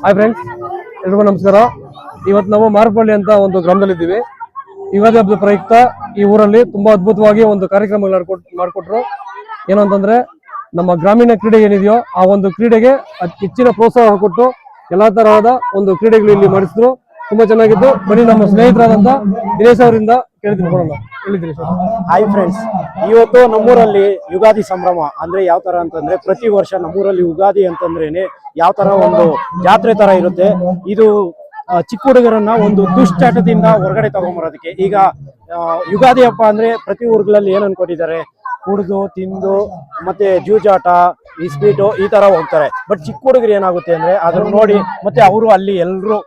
Hi friends, ಎಲ್ರಿಗೂ ನಮಸ್ಕಾರ. ಇವತ್ತು ನಾವು ಮಾರಪಳ್ಳಿ ಅಂತ ಒಂದು ಗ್ರಾಮದಲ್ಲಿದ್ದೀವಿ. ಯುಗಾದಿ ಹಬ್ಬದ ಪ್ರಯುಕ್ತ ಈ ಊರಲ್ಲಿ ತುಂಬಾ ಅದ್ಭುತವಾಗಿ ಒಂದು ಕಾರ್ಯಕ್ರಮಗಳು ಮಾಡಿಕೊಟ್ರು. ಏನು ಅಂತಂದ್ರೆ, ನಮ್ಮ ಗ್ರಾಮೀಣ ಕ್ರೀಡೆ ಏನಿದೆಯೋ ಆ ಒಂದು ಕ್ರೀಡೆಗೆ ಹೆಚ್ಚಿನ ಪ್ರೋತ್ಸಾಹ ಕೊಟ್ಟು ಎಲ್ಲಾ ತರಹದ ಒಂದು ಕ್ರೀಡೆಗಳು ಇಲ್ಲಿ ಮಾಡಿಸಿದ್ರು. ತುಂಬಾ ಚೆನ್ನಾಗಿತ್ತು. ಬನ್ನಿ ನಮ್ಮ ಸ್ನೇಹಿತರಾದಂತ ದಿನೇಶ್ ಅವರಿಂದ ಕೇಳಿದ್ಕೊಳ್ಳೋಣ. ಹಾಯ್ ಫ್ರೆಂಡ್ಸ್, ಇವತ್ತು ನಮ್ಮೂರಲ್ಲಿ ಯುಗಾದಿ ಸಂಭ್ರಮ ಅಂದ್ರೆ ಯಾವ ತರ ಅಂತಂದ್ರೆ, ಪ್ರತಿ ವರ್ಷ ನಮ್ಮೂರಲ್ಲಿ ಯುಗಾದಿ ಅಂತಂದ್ರೇನೆ ಯಾವ ತರ ಒಂದು ಜಾತ್ರೆ ತರ ಇರುತ್ತೆ. ಇದು ಚಿಕ್ಕ ಹುಡುಗರನ್ನ ಒಂದು ದುಶ್ಚಟದಿಂದ ಹೊರಗಡೆ ತಗೊಂಬರೋದಕ್ಕೆ. ಈಗ ಯುಗಾದಿ ಹಬ್ಬ ಅಂದ್ರೆ ಪ್ರತಿ ಊರುಗಳಲ್ಲಿ ಏನ್ ಅನ್ಕೊಂಡಿದ್ದಾರೆ, ಕುಡಿದು ತಿಂದು ಮತ್ತೆ ಜೂಜಾಟ, ಈ ಸ್ವೀಟು ಈ ತರ ಹೋಗ್ತಾರೆ. ಬಟ್ ಚಿಕ್ಕ ಹುಡುಗರು ಏನಾಗುತ್ತೆ ಅಂದ್ರೆ ಅದನ್ನ ನೋಡಿ ಮತ್ತೆ ಅವರು ಅಲ್ಲಿ ಎಲ್ರು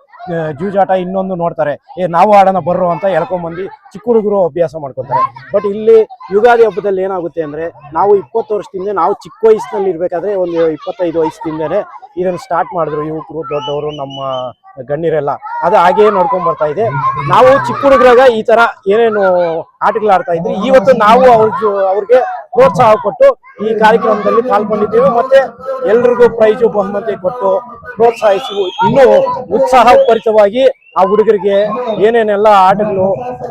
ಜೂಜಾಟ ಇನ್ನೊಂದು ನೋಡ್ತಾರೆ. ನಾವು ಆಡೋಣ ಬರ್ರೋ ಅಂತ ಎಳ್ಕೊಂಬಂದು ಚಿಕ್ಕ ಹುಡುಗರು ಅಭ್ಯಾಸ ಮಾಡ್ಕೊತಾರೆ. ಬಟ್ ಇಲ್ಲಿ ಯುಗಾದಿ ಹಬ್ಬದಲ್ಲಿ ಏನಾಗುತ್ತೆ ಅಂದ್ರೆ, ನಾವು 20 ವರ್ಷದಿಂದ, ನಾವು ಚಿಕ್ಕ ವಯಸ್ಸಿನಲ್ಲಿ ಇರ್ಬೇಕಾದ್ರೆ ಒಂದು 25 ವಯಸ್ಸಿಂದನೇ ಇದನ್ನು ಸ್ಟಾರ್ಟ್ ಮಾಡಿದ್ರು ಯುವಕರು, ದೊಡ್ಡವರು, ನಮ್ಮ ಗಣ್ಯರೆಲ್ಲ. ಅದು ಹಾಗೇ ನೋಡ್ಕೊಂಡ್ ಬರ್ತಾ ಇದೆ. ನಾವು ಚಿಕ್ಕ ಹುಡುಗರಾಗ ಈ ತರ ಏನೇನು ಆಟಗಳು ಆಡ್ತಾ ಇದ್ರಿ, ಇವತ್ತು ನಾವು ಅವ್ರಿಗೆ ಪ್ರೋತ್ಸಾಹ ಕೊಟ್ಟು ಈ ಕಾರ್ಯಕ್ರಮದಲ್ಲಿ ಪಾಲ್ಗೊಂಡಿದ್ದೇವೆ. ಮತ್ತೆ ಎಲ್ರಿಗೂ ಪ್ರೈಜು ಬಹುಮತಿ ಕೊಟ್ಟು ಪ್ರೋತ್ಸಾಹಿಸಿ ಇನ್ನೂ ಉತ್ಸಾಹಭರಿತವಾಗಿ ಆ ಹುಡುಗರಿಗೆ ಏನೇನೆಲ್ಲ ಆಟಗಳು,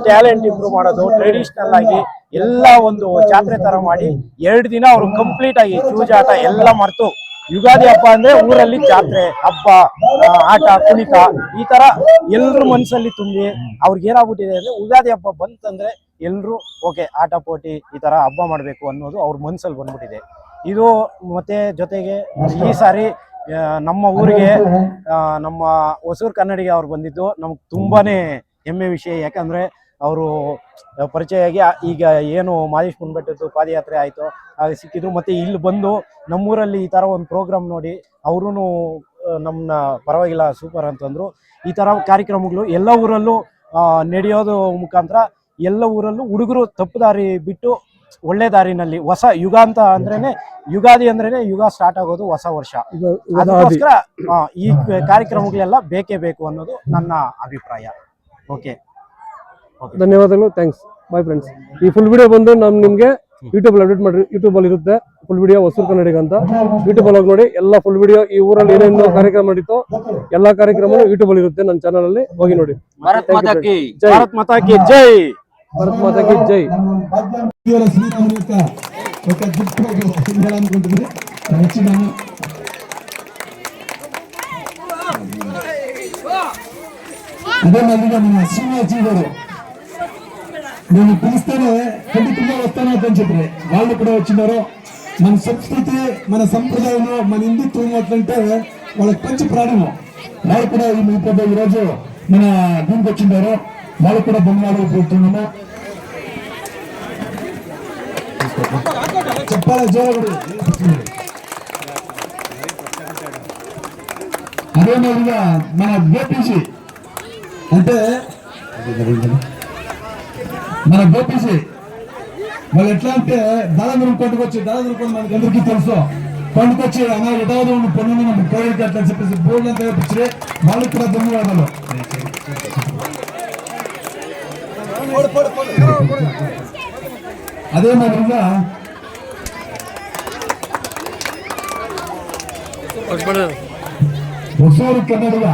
ಟ್ಯಾಲೆಂಟ್ ಇಂಪ್ರೂವ್ ಮಾಡೋದು, ಟ್ರೆಡಿಷನಲ್ ಆಗಿ ಎಲ್ಲ ಒಂದು ಜಾತ್ರೆ ತರ ಮಾಡಿ 2 ದಿನ ಅವರು ಕಂಪ್ಲೀಟ್ ಆಗಿ ಜೂಜಾಟ ಎಲ್ಲ ಮರೆತು, ಯುಗಾದಿ ಹಬ್ಬ ಅಂದ್ರೆ ಊರಲ್ಲಿ ಜಾತ್ರೆ, ಹಬ್ಬ, ಆಟ, ಕುಣಿತ ಈ ತರ ಎಲ್ರ ಮನಸ್ಸಲ್ಲಿ ತುಂಬಿ ಅವ್ರಿಗೆ ಏನಾಗ್ಬಿಟ್ಟಿದೆ ಅಂದ್ರೆ, ಯುಗಾದಿ ಹಬ್ಬ ಬಂತಂದ್ರೆ ಎಲ್ರು ಓಕೆ ಆಟ ಪೋಟಿ ಈ ತರ ಹಬ್ಬ ಮಾಡ್ಬೇಕು ಅನ್ನೋದು ಅವ್ರ ಮನಸ್ಸಲ್ಲಿ ಬಂದ್ಬಿಟ್ಟಿದೆ. ಇದು ಮತ್ತೆ ಜೊತೆಗೆ ಈ ಸಾರಿ ನಮ್ಮ ಊರಿಗೆ ನಮ್ಮ ಹೊಸೂರು ಕನ್ನಡಿಗ ಅವ್ರು ಬಂದಿದ್ದು ನಮ್ಗೆ ತುಂಬಾನೇ ಹೆಮ್ಮೆ ವಿಷಯ. ಯಾಕಂದ್ರೆ ಅವರು ಪರಿಚಯ ಆಗಿ ಈಗ ಏನು ಮಾದೇಶ್ವರನ ಬೆಟ್ಟದ್ದು ಪಾದಯಾತ್ರೆ ಆಯ್ತು ಆಗ ಸಿಕ್ಕಿದ್ರು. ಮತ್ತೆ ಇಲ್ಲಿ ಬಂದು ನಮ್ಮೂರಲ್ಲಿ ಈ ತರ ಒಂದು ಪ್ರೋಗ್ರಾಮ್ ನೋಡಿ ಅವರು ನಮ್ಮನ್ನ ಪರವಾಗಿಲ್ಲ ಸೂಪರ್ ಅಂತಂದ್ರು. ಈ ತರ ಕಾರ್ಯಕ್ರಮಗಳು ಎಲ್ಲ ಊರಲ್ಲೂ ನಡೆಯೋದು ಮುಖಾಂತರ ಎಲ್ಲ ಊರಲ್ಲೂ ಹುಡುಗರು ತಪ್ಪು ದಾರಿ ಬಿಟ್ಟು ಒಳ್ಳೆ ದಾರಿನಲ್ಲಿ ಹೊಸ ಯುಗ ಅಂತ ಅಂದ್ರೇನೆ, ಯುಗಾದಿ ಅಂದ್ರೇನೆ ಯುಗ ಸ್ಟಾರ್ಟ್ ಆಗೋದು ಹೊಸ ವರ್ಷ. ಅದಕ್ಕೋಸ್ಕರ ಈ ಕಾರ್ಯಕ್ರಮಗಳೆಲ್ಲ ಬೇಕೇ ಬೇಕು ಅನ್ನೋದು ನನ್ನ ಅಭಿಪ್ರಾಯ. ಓಕೆ, ಧನ್ಯವಾದಗಳು. ಥ್ಯಾಂಕ್ಸ್. Bye friends. ಈ ಫುಲ್ ವಿಡಿಯೋ ಬಂದು ನಿಮ್ಗೆ ಯೂಟ್ಯೂಬ್ ಅಪ್ಡೇಟ್ ಮಾಡಿ, ಯೂಟ್ಯೂಬ್ ಅಲ್ಲಿ ಇರುತ್ತೆ ಫುಲ್ ವಿಡಿಯೋ, ಹೊಸೂರು ಕನ್ನಡಿಗ ಅಂತ ಯೂಟ್ಯೂಬ್ ಅಲ್ಲಿ ನೋಡಿ ಎಲ್ಲ ಫುಲ್ ವಿಡಿಯೋ. ಈ ಊರಲ್ಲಿ ಏನೇನು ಕಾರ್ಯಕ್ರಮ ನಡೀತೋ ಎಲ್ಲಾ ಕಾರ್ಯಕ್ರಮ ಯೂಟ್ಯೂಬ್ ಅಲ್ಲಿ ಇರುತ್ತೆ. ನನ್ನ ಚಾನಲ್ ಅಲ್ಲಿ ಹೋಗಿ ನೋಡಿ. ಭಾರತ್ ಮಾತಾ ಕಿ ಜೈ. ಭಾರತ್ ಮಾತಾ ಕಿ ಜೈ. అదే మళ్ళీగా మన శ్రీనివాసీ గారు నేను పిలిస్తేనే ఖండితంగా వస్తాను అని చెప్పి వాళ్ళు కూడా వచ్చినారు. మన సంస్కృతి, మన సంప్రదాయం, మన హిందుత్వం అట్లంటే వాళ్ళకి పంచి ప్రాణము. వాళ్ళు కూడా ఈరోజు మన దీనికి వచ్చినారు. వాళ్ళు కూడా ధన్యవాదాలు పెడుతున్నాము. చెప్పాలి జోగుడు. అదే మళ్ళీగా మన బేపీసీ అంటే మన గోపీసీ వాళ్ళు ఎట్లా అంటే దాదాపు కొండకొచ్చి మనకి అందరికీ తెలుసు. కొండకొచ్చి అలా ఏదో పన్ను మన కోరిక అట్లా చెప్పేసి బోర్డు అంతా తెప్పించి వాళ్ళకి కూడా ధన్యవాదాలు. అదే మాదిరిగా ಹೊಸೂರು ಕನ್ನಡಿಗ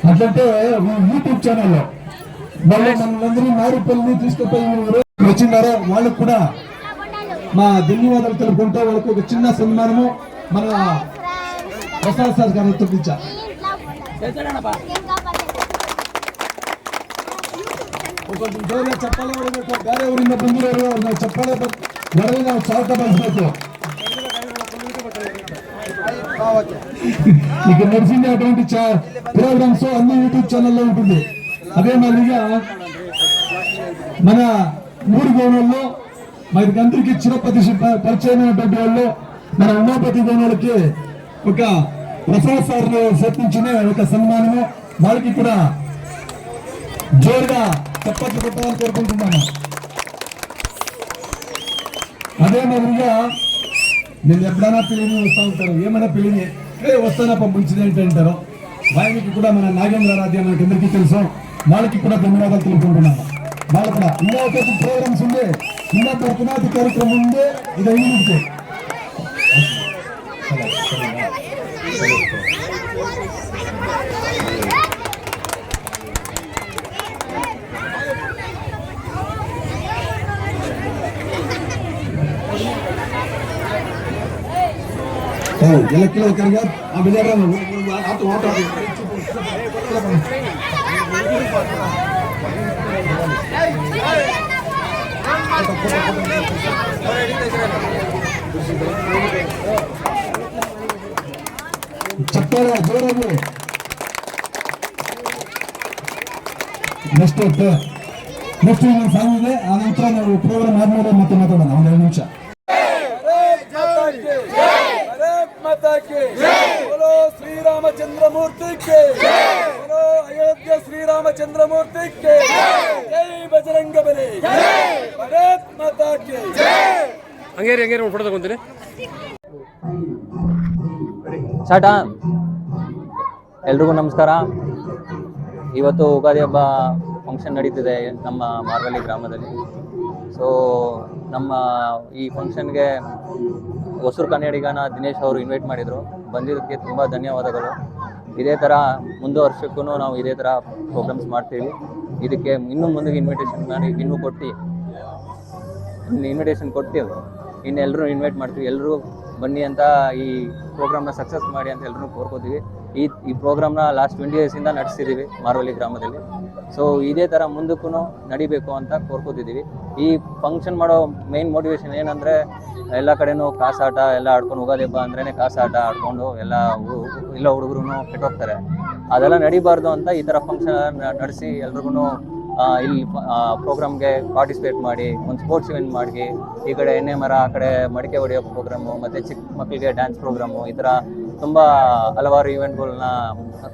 అట్లంటే యూట్యూబ్ ఛానల్లో వాళ్ళు మనందరూ నారుపల్లి తీసుకుపోయి వచ్చినారో వాళ్ళకు కూడా మా ధన్యవాదాలు తెలుపుకుంటూ వాళ్ళకు ఒక చిన్న సన్మానము మన ప్రసాద్ సార్ గారు తప్పించారు. కొంచెం జోరుగా చెప్పాలి. ಬೇರೆ ಊರಿಂದ ಬಂದಿರೋರು ನಾವು చెప్పాలి, ಹೊರಗೆ ನಾವು ಸ್ವಾಗತ ಪಡಿಸಬೇಕು. ఇక నడిచింది అటువంటి ప్రోగ్రామ్స్ అన్ని యూట్యూబ్ ఛానల్లో ఉంటుంది. అదే మాదిరిగా మన ఊరి గౌనల్లో మనకి అందరికి పరిచయమైనటువంటి వాళ్ళు మన ఉమాపతి గౌనలకి ఒక ప్రసాద్ సార్ సత్తించిన ఒక సన్మానము. వాళ్ళకి కూడా జోరుగా చప్పట్లు కొట్టాలని కోరుకుంటున్నాను. అదే మాదిరిగా నేను ఎప్పుడైనా పిల్లిని వస్తూ ఉంటారు, ఏమైనా పిల్లిని వస్తానప్ప మంచిది ఏంటంటారు. వారికి కూడా మన నాగేంద్ర ఆరాధ్య మనకి అందరికీ తెలుసు. వాళ్ళకి కూడా ధన్యవాదాలు తెలుపుకుంటున్నాను. వాళ్ళు కూడా ఇంకా ఒక ప్రోగ్రామ్స్ ఉంది, ఇంకా భరతనాట్య కార్యక్రమం ఉంది. ఇది 5 నిమిషాలు. ಎಲ್ಲ ಕಿಲೋ ಕರ್ಗ ಆಮೇಲೆ ಚಪ್ಪಾಳೆ ಜೋರಾಗಿ ನೆಕ್ಸ್ಟ್ ಇನ್ನೊಂದು ಸಾಂಗ್ ಇದೆ. ಆ ನಂತರ ನಾವು ಪ್ರೋಗ್ರಾಮ್ ಆದ್ಮೇಲೆ ಮತ್ತೆ ಮಾತಾಡೋಣ ಒಂದು 2 ನಿಮಿಷ. बोलो श्री रामचंद्रमूर्ति के, बोलो अयोध्या श्री रामचंद्रमूर्ति के, जय बजरंग बली, भारत माता की ಹಂಗೇರಿ ಒಂದು ಫೋಟೋ ತಗೊಂತೀನಿ. ಸ್ಟಾರ್ಟಾ? ಎಲ್ರಿಗೂ ನಮಸ್ಕಾರ. ಇವತ್ತು ಯುಗಾದಿ ಹಬ್ಬ ಫಂಕ್ಷನ್ ನಡೀತಿದೆ ನಮ್ಮ ಮಾರ್ವಳ್ಳಿ ಗ್ರಾಮದಲ್ಲಿ. ಸೊ ನಮ್ಮ ಈ ಫಂಕ್ಷನ್ಗೆ ಹೊಸೂರು ಕನ್ನಡಿಗನ ದಿನೇಶ್ ಅವರು ಇನ್ವೈಟ್ ಮಾಡಿದರು. ಬಂದಿದ್ದಕ್ಕೆ ತುಂಬ ಧನ್ಯವಾದಗಳು. ಇದೇ ಥರ ಮುಂದೆ ವರ್ಷಕ್ಕೂ ನಾವು ಇದೇ ಥರ ಪ್ರೋಗ್ರಾಮ್ಸ್ ಮಾಡ್ತೀವಿ. ಇದಕ್ಕೆ ಇನ್ನೂ ಮುಂದೆ ಇನ್ವಿಟೇಷನ್ ಮಾಡಿ ಇನ್ವಿಟೇಷನ್ ಕೊಡ್ತೀವಿ. ಎಲ್ಲರೂ ಇನ್ವೈಟ್ ಮಾಡ್ತೀವಿ. ಎಲ್ಲರೂ ಬನ್ನಿ ಅಂತ ಈ ಪ್ರೋಗ್ರಾಮ್ನ ಸಕ್ಸಸ್ ಮಾಡಿ ಅಂತ ಎಲ್ಲರೂ ಕೋರ್ಕೋತೀವಿ. ಈ ಪ್ರೋಗ್ರಾಮ್ನ ಲಾಸ್ಟ್ 20 ಇಯರ್ಸಿಂದ ನಡೆಸ್ತಿದ್ದೀವಿ ಮಾರ್ವಳ್ಳಿ ಗ್ರಾಮದಲ್ಲಿ. ಸೊ ಇದೇ ಥರ ಮುಂದಕ್ಕೂ ನಡಿಬೇಕು ಅಂತ ಕೋರ್ಕೋತಿದ್ದೀವಿ. ಈ ಫಂಕ್ಷನ್ ಮಾಡೋ ಮೇನ್ ಮೋಟಿವೇಶನ್ ಏನಂದರೆ, ಎಲ್ಲ ಕಡೆನೂ ಕಾಸಾಟ ಎಲ್ಲ ಆಡ್ಕೊಂಡು, ಯುಗಾದಿ ಹಬ್ಬ ಅಂದ್ರೇ ಕಾಸಾಟ ಆಡ್ಕೊಂಡು ಎಲ್ಲ ಹುಡುಗರು ಕೆಟ್ಟೋಗ್ತಾರೆ. ಅದೆಲ್ಲ ನಡಿಬಾರ್ದು ಅಂತ ಈ ಥರ ಫಂಕ್ಷನ್ ನಡೆಸಿ ಎಲ್ರಿಗೂ ಇಲ್ಲಿ ಪ್ರೋಗ್ರಾಮ್ಗೆ ಪಾರ್ಟಿಸಿಪೇಟ್ ಮಾಡಿ, ಒಂದು ಸ್ಪೋರ್ಟ್ಸ್ ಇವೆಂಟ್ ಮಾಡಿ, ಈ ಕಡೆ ಎಣ್ಣೆ ಮರ, ಆ ಕಡೆ ಮಡಿಕೆ ಹೊಡೆಯೋ ಪ್ರೋಗ್ರಾಮು, ಮತ್ತು ಚಿಕ್ಕ ಮಕ್ಕಳಿಗೆ ಡ್ಯಾನ್ಸ್ ಪ್ರೋಗ್ರಾಮು, ಈ ಥರ ತುಂಬ ಹಲವಾರು ಇವೆಂಟ್ಗಳನ್ನ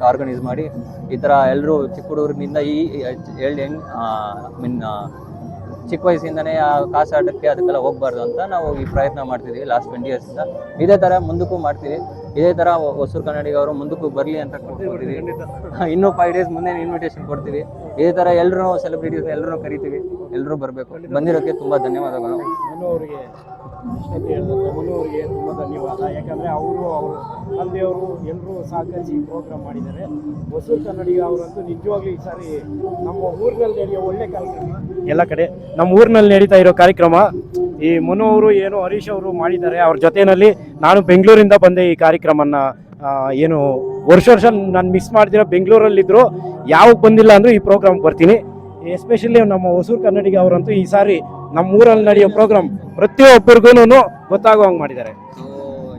ಆರ್ಗನೈಸ್ ಮಾಡಿ, ಈ ಥರ ಎಲ್ಲರೂ ಚಿಕ್ಕ ಹುಡುಗರಿಂದ ಚಿಕ್ಕ ವಯಸ್ಸಿಂದನೇ ಆ ಕಾಸಾಟಕ್ಕೆ ಅದಕ್ಕೆಲ್ಲ ಹೋಗ್ಬಾರ್ದು ಅಂತ ನಾವು ಈ ಪ್ರಯತ್ನ ಮಾಡ್ತಿದ್ದೀವಿ ಲಾಸ್ಟ್ 20 ಇಯರ್ಸಿಂದ. ಇದೇ ಥರ ಮುಂದಕ್ಕೂ ಮಾಡ್ತೀವಿ. ಇದೇ ಥರ ಹೊಸೂರು ಕನ್ನಡಿಗ ಅವರು ಮುಂದಕ್ಕೂ ಬರಲಿ ಅಂತ ಕೊಡ್ತೀವಿ. ಇನ್ನೂ 5 ಡೇಸ್ ಮುಂದೆ ಇನ್ವಿಟೇಷನ್ ಕೊಡ್ತೀವಿ. ಇದೇ ಥರ ಎಲ್ಲರೂ ಸೆಲೆಬ್ರಿಟೀಸ್ ಎಲ್ಲರೂ ಕರಿತೀವಿ. ಎಲ್ಲರೂ ಬರಬೇಕು. ಬಂದಿರೋಕ್ಕೆ ತುಂಬ ಧನ್ಯವಾದಗಳು. ಮನೋರಿಗೆ ತುಂಬ ಧನ್ಯವಾದ. ಯಾಕಂದರೆ ಅವರು ತಂದೆಯವರು ಎಲ್ಲರೂ ಸಹಕರಿಸಿ ಪ್ರೋಗ್ರಾಮ್ ಮಾಡಿದ್ದಾರೆ. ಹೊಸೂರು ಕನ್ನಡಿಗ ಅವರಂತೂ ನಿಜವಾಗ್ಲೂ ಈ ಸಾರಿ ನಮ್ಮ ಊರಿನಲ್ಲಿ ನಡೆಯೋ ಒಳ್ಳೆ ಕಾರ್ಯಕ್ರಮ. ಎಲ್ಲ ಕಡೆ ನಮ್ಮ ಊರಿನಲ್ಲಿ ನಡೀತಾ ಇರೋ ಕಾರ್ಯಕ್ರಮ ಈ ಮನು ಅವರು ಏನು ಹರೀಶ್ ಅವರು ಮಾಡಿದ್ದಾರೆ. ಅವ್ರ ಜೊತೆಯಲ್ಲಿ ನಾನು ಬೆಂಗಳೂರಿಂದ ಬಂದೆ ಈ ಕಾರ್ಯಕ್ರಮನ ಏನು ವರ್ಷ ನಾನು ಮಿಸ್ ಮಾಡ್ದಿರೋ ಬೆಂಗಳೂರಲ್ಲಿದ್ದರು ಯಾವಾಗ ಬಂದಿಲ್ಲ ಅಂದರೂ ಈ ಪ್ರೋಗ್ರಾಮ್ ಬರ್ತೀನಿ. ಎಸ್ಪೆಷಲಿ ನಮ್ಮ ಹೊಸೂರು ಕನ್ನಡಿಗ ಅವರಂತೂ ಈ ಸಾರಿ ನಮ್ಮ ಊರಲ್ಲಿ ನಡೆಯೋ ಪ್ರೋಗ್ರಾಮ್ ಪ್ರತಿಯೊಬ್ಬರಿಗೂ ಗೊತ್ತಾಗುವಂಗೆ ಮಾಡಿದ್ದಾರೆ.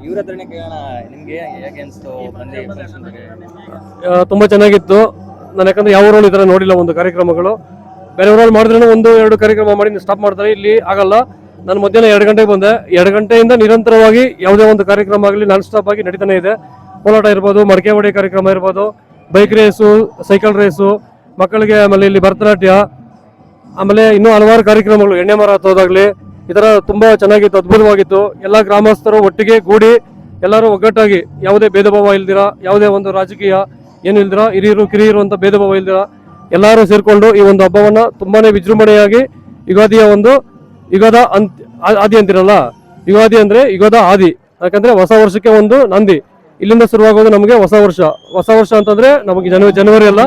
ಇವ್ರ ಹತ್ರನೇ ಕೇಳೋಣ, ನಿಮಗೆ ಹೇಗೆ ಅನಿಸ್ತು ಬಂದು ಫಂಕ್ಷನ್ಗೆ? ತುಂಬ ಚೆನ್ನಾಗಿತ್ತು. ನಾನು ಯಾಕಂದರೆ ಯಾವ ಊರಲ್ಲಿ ಈ ಥರ ನೋಡಿಲ್ಲ ಒಂದು ಕಾರ್ಯಕ್ರಮಗಳು. ಬೇರೆ ಊರಲ್ಲಿ ಮಾಡಿದ್ರೂ 1-2 ಕಾರ್ಯಕ್ರಮ ಮಾಡಿ ಸ್ಟಾಪ್ ಮಾಡ್ತಾರೆ. ಇಲ್ಲಿ ಆಗಲ್ಲ. ನಾನು ಮಧ್ಯಾಹ್ನ 2 ಗಂಟೆಗೆ ಬಂದೆ. 2 ಗಂಟೆಯಿಂದ ನಿರಂತರವಾಗಿ ಯಾವುದೇ ಒಂದು ಕಾರ್ಯಕ್ರಮ ಆಗಲಿ ನಾನ್ ಸ್ಟಾಪ್ ಆಗಿ ನಡೀತಾನೆ ಇದೆ. ಕೋಲಾಟ ಇರ್ಬೋದು, ಮಡಿಕೆ ಹೊಡೆ ಕಾರ್ಯಕ್ರಮ ಇರ್ಬೋದು, ಬೈಕ್ ರೇಸು, ಸೈಕಲ್ ರೇಸು, ಮಕ್ಕಳಿಗೆ, ಆಮೇಲೆ ಇಲ್ಲಿ ಭರತನಾಟ್ಯ, ಆಮೇಲೆ ಇನ್ನೂ ಹಲವಾರು ಕಾರ್ಯಕ್ರಮಗಳು, ಎಣ್ಣೆ ಮರ ಹತ್ತೋದಾಗಲಿ, ಈ ಥರ ತುಂಬ ಚೆನ್ನಾಗಿತ್ತು, ಅದ್ಭುತವಾಗಿತ್ತು. ಎಲ್ಲ ಗ್ರಾಮಸ್ಥರು ಒಟ್ಟಿಗೆ ಕೂಡಿ ಎಲ್ಲರೂ ಒಗ್ಗಟ್ಟಾಗಿ ಯಾವುದೇ ಭೇದ ಭಾವ ಇಲ್ದಿರ, ಯಾವುದೇ ಒಂದು ರಾಜಕೀಯ ಏನು ಇಲ್ದಿರ, ಹಿರಿಯರು ಕಿರಿಯರು ಅಂತ ಭೇದ ಭಾವ ಇಲ್ದಿರ ಎಲ್ಲರೂ ಸೇರಿಕೊಂಡು ಈ ಒಂದು ಹಬ್ಬವನ್ನು ತುಂಬಾನೇ ವಿಜೃಂಭಣೆಯಾಗಿ ಯುಗಾದ ಆದಿ ಅಂತಿರಲ್ಲ, ಯುಗಾದಿ ಅಂದರೆ ಯುಗದ ಆದಿ. ಯಾಕಂದರೆ ಹೊಸ ವರ್ಷಕ್ಕೆ ಒಂದು ನಂದಿ. ಇಲ್ಲಿಂದ ಶುರುವಾಗೋದು ನಮಗೆ ಹೊಸ ವರ್ಷ. ಹೊಸ ವರ್ಷ ಅಂತಂದರೆ ನಮಗೆ ಜನವರಿ ಅಲ್ಲ,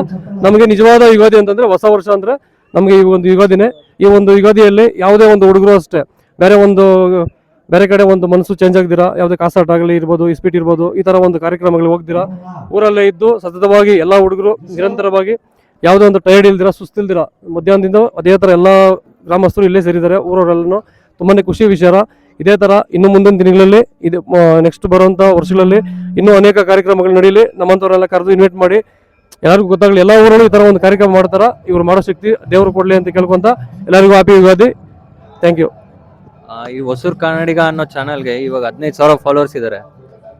ನಮಗೆ ನಿಜವಾದ ಯುಗಾದಿ ಅಂತಂದರೆ ಹೊಸ ವರ್ಷ ಅಂದರೆ ನಮಗೆ ಈ ಒಂದು ಯುಗಾದಿನೇ. ಈ ಒಂದು ಯುಗಾದಿಯಲ್ಲಿ ಯಾವುದೇ ಒಂದು ಹುಡುಗರು ಅಷ್ಟೇ ಬೇರೆ ಕಡೆ ಒಂದು ಮನಸ್ಸು ಚೇಂಜ್ ಆಗದಿರಾ, ಯಾವುದೇ ಕಾಸಾಟ ಆಗಲಿ ಇರ್ಬೋದು, ಇಸ್ಪೀಟ್ ಇರ್ಬೋದು, ಈ ಥರ ಒಂದು ಕಾರ್ಯಕ್ರಮಗಳು ಹೋಗ್ದಿರಾ ಊರಲ್ಲೇ ಇದ್ದು ಸತತವಾಗಿ ಎಲ್ಲ ಹುಡುಗರು ನಿರಂತರವಾಗಿ ಯಾವುದೇ ಒಂದು ಟೈರ್ಡ್ ಇಲ್ದಿರ, ಸುಸ್ತಿಲ್ದಿರ ಮಧ್ಯಾಹ್ನದಿಂದ ಅದೇ ಥರ ಎಲ್ಲ ಗ್ರಾಮಸ್ಥರು ಇಲ್ಲೇ ಸೇರಿದ್ದಾರೆ. ಊರವರೆಲ್ಲೂ ತುಂಬಾ ಖುಷಿ ವಿಚಾರ. ಇದೇ ಥರ ಇನ್ನು ಮುಂದಿನ ದಿನಗಳಲ್ಲಿ ನೆಕ್ಸ್ಟ್ ಬರುವಂಥ ವರ್ಷಗಳಲ್ಲಿ ಇನ್ನೂ ಅನೇಕ ಕಾರ್ಯಕ್ರಮಗಳು ನಡೀಲಿ. ನಮ್ಮಂಥವರೆಲ್ಲ ಕರೆದು ಇನ್ವೈಟ್ ಮಾಡಿ ಎಲ್ಲರಿಗೂ ಗೊತ್ತಾಗಲಿ. ಎಲ್ಲ ಊರಲ್ಲೂ ಈ ಥರ ಒಂದು ಕಾರ್ಯಕ್ರಮ ಮಾಡ್ತಾರೆ. ಇವ್ರು ಮಾಡೋ ಶಕ್ತಿ ದೇವರು ಕೊಡಲಿ ಅಂತ ಕೇಳ್ಕೊಂತ ಎಲ್ಲರಿಗೂ ಹ್ಯಾಪಿ ಯುಗಾದಿ. Thank you. ಈ ಹೊಸೂರು ಕನ್ನಡಿಗ ಅನ್ನೋ ಚಾನಲ್ಗೆ ಇವಾಗ 15,000 ಫಾಲೋವರ್ಸ್ ಇದ್ದಾರೆ.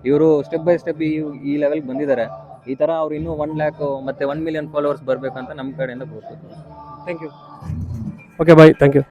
ಇವರು ಸ್ಟೆಪ್ ಬೈ ಸ್ಟೆಪ್ ಈ ಲೆವೆಲ್ಗೆ ಬಂದಿದ್ದಾರೆ. ಈ ಥರ ಅವ್ರು ಇನ್ನೂ 1 lakh ಮತ್ತು 1 million ಫಾಲೋವರ್ಸ್ ಬರಬೇಕಂತ ನಮ್ಮ ಕಡೆಯಿಂದ ಕೋರ್ತೀವಿ. Thank you. Okay bye. Thank you.